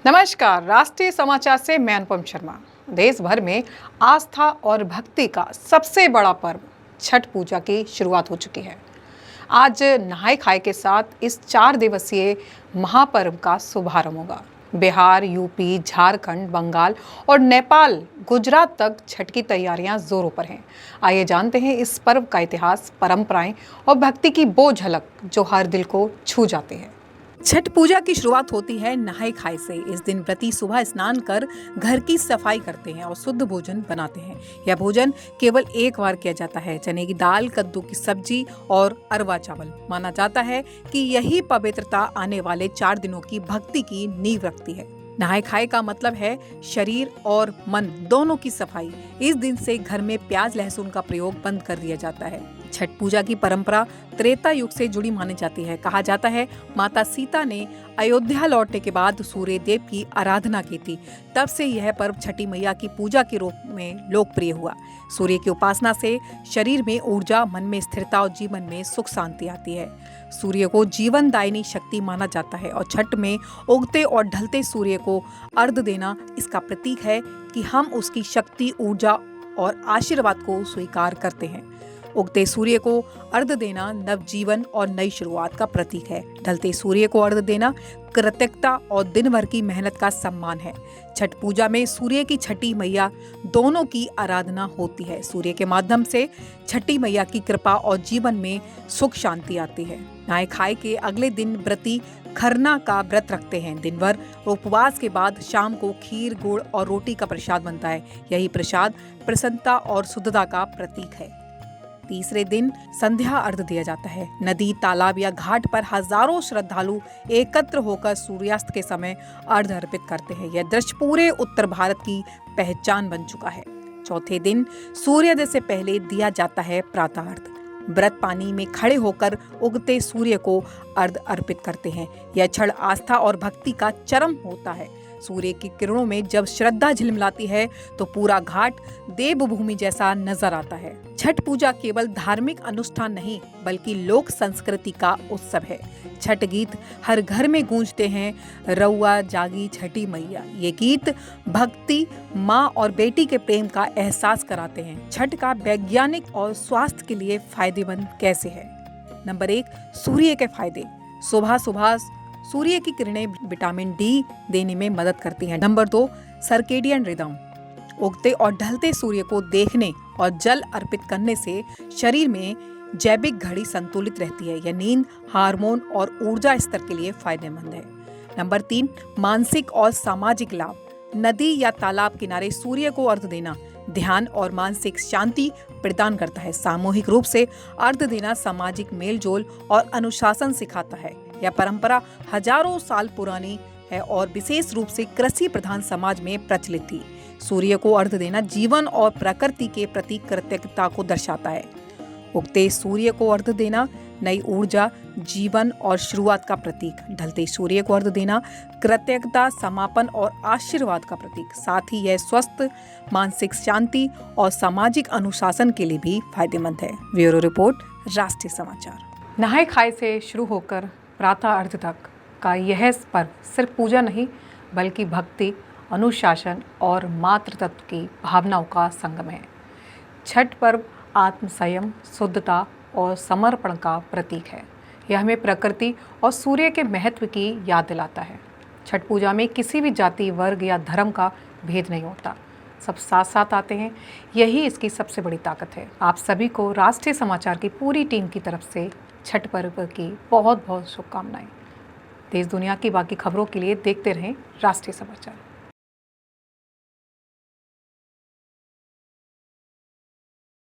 नमस्कार, राष्ट्रीय समाचार से मैं अनुपम शर्मा। देश भर में आस्था और भक्ति का सबसे बड़ा पर्व छठ पूजा की शुरुआत हो चुकी है। आज नहाय खाए के साथ इस 4 दिवसीय महापर्व का शुभारंभ होगा। बिहार, यूपी, झारखंड, बंगाल और नेपाल, गुजरात तक छठ की तैयारियां जोरों पर हैं। आइए जानते हैं इस पर्व का इतिहास, परंपराएं और भक्ति की वो झलक जो हर दिल को छू जाते हैं। छठ पूजा की शुरुआत होती है नहाय खाए से। इस दिन व्रती सुबह स्नान कर घर की सफाई करते हैं और शुद्ध भोजन बनाते हैं। यह भोजन केवल एक बार किया जाता है। चने की दाल, कद्दू की सब्जी और अरवा चावल। माना जाता है कि यही पवित्रता आने वाले 4 दिनों की भक्ति की नींव रखती है। नहाय खाए का मतलब है शरीर और मन दोनों की सफाई। इस दिन से घर में प्याज लहसुन का प्रयोग बंद कर दिया जाता है। छठ पूजा की परंपरा त्रेता युग से जुड़ी मानी जाती है। कहा जाता है माता सीता ने अयोध्या लौटने के बाद सूर्य देव की आराधना की थी। तब से यह पर्व छठी मैया की पूजा के रूप में लोकप्रिय हुआ। सूर्य की उपासना से शरीर में ऊर्जा, मन में स्थिरता और जीवन में सुख शांति आती है। सूर्य को जीवनदायिनी शक्ति माना जाता है और छठ में उगते और ढलते सूर्य को अर्घ्य देना इसका प्रतीक है कि हम उसकी शक्ति, ऊर्जा और आशीर्वाद को स्वीकार करते हैं। उगते सूर्य को अर्घ्य देना नवजीवन और नई शुरुआत का प्रतीक है। ढलते सूर्य को अर्घ्य देना कृतज्ञता और दिन भर की मेहनत का सम्मान है। छठ पूजा में सूर्य की छठी मैया दोनों की आराधना होती है। सूर्य के माध्यम से छठी मैया की कृपा और जीवन में सुख शांति आती है। नहाय खाए के अगले दिन व्रती खरना का व्रत रखते हैं। दिन भर उपवास के बाद शाम को खीर, गुड़ और रोटी का प्रसाद बनता है। यही प्रसाद प्रसन्नता और शुद्धता का प्रतीक है। तीसरे दिन संध्या अर्घ्य दिया जाता है। नदी, तालाब या घाट पर हजारों श्रद्धालु एकत्र होकर सूर्यास्त के समय अर्घ्य अर्पित करते हैं। यह दृश्य पूरे उत्तर भारत की पहचान बन चुका है। चौथे दिन सूर्योदय से पहले दिया जाता है प्रातः अर्घ्य। व्रत पानी में खड़े होकर उगते सूर्य को अर्घ्य अर्पित करते हैं। यह क्षण आस्था और भक्ति का चरम होता है। सूर्य की किरणों में जब श्रद्धा झिलमिलाती है तो पूरा घाट देवभूमि जैसा नजर आता है। छठ पूजा केवल धार्मिक अनुष्ठान नहीं बल्कि लोक संस्कृति का उत्सव है। छठ गीत हर घर में गूंजते हैं। रउआ जागी छठी मैया, ये गीत भक्ति, माँ और बेटी के प्रेम का एहसास कराते हैं। छठ का वैज्ञानिक और स्वास्थ्य के लिए फायदेमंद कैसे है? नंबर 1, सूर्य के फायदे। सुबह सुबह सूर्य की किरणें विटामिन डी देने में मदद करती हैं। Number 2, circadian rhythm. उगते और ढलते सूर्य को देखने और जल अर्पित करने से शरीर में जैविक घड़ी संतुलित रहती है। यह नींद, हार्मोन और ऊर्जा स्तर के लिए फायदेमंद है। नंबर 3, मानसिक और सामाजिक लाभ। नदी या तालाब किनारे सूर्य को अर्घ्य देना ध्यान और मानसिक शांति प्रदान करता है। सामूहिक रूप से अर्घ्य देना सामाजिक मेलजोल और अनुशासन सिखाता है। यह परंपरा हजारों साल पुरानी है और विशेष रूप से कृषि प्रधान समाज में प्रचलित थी। सूर्य को अर्घ्य देना जीवन और प्रकृति के प्रति कृतज्ञता को दर्शाता है। उगते सूर्य को अर्घ्य देना नई ऊर्जा, जीवन और शुरुआत का प्रतीक। ढलते सूर्य को अर्घ्य देना कृतज्ञता, समापन और आशीर्वाद का प्रतीक। साथ ही यह स्वस्थ, मानसिक शांति और सामाजिक अनुशासन के लिए भी फायदेमंद है। ब्यूरो रिपोर्ट, राष्ट्रीय समाचार। नहाय खाए से शुरू होकर प्रातः अर्घ्य तक का यह पर्व सिर्फ पूजा नहीं बल्कि भक्ति, अनुशासन और मातृ तत्व की भावनाओं का संगम है। छठ पर्व आत्म संयम, शुद्धता और समर्पण का प्रतीक है। यह हमें प्रकृति और सूर्य के महत्व की याद दिलाता है। छठ पूजा में किसी भी जाति, वर्ग या धर्म का भेद नहीं होता। सब साथ साथ आते हैं। यही इसकी सबसे बड़ी ताकत है। आप सभी को राष्ट्रीय समाचार की पूरी टीम की तरफ से छठ पर्व की बहुत बहुत शुभकामनाएं। देश दुनिया की बाकी खबरों के लिए देखते रहें राष्ट्रीय समाचार।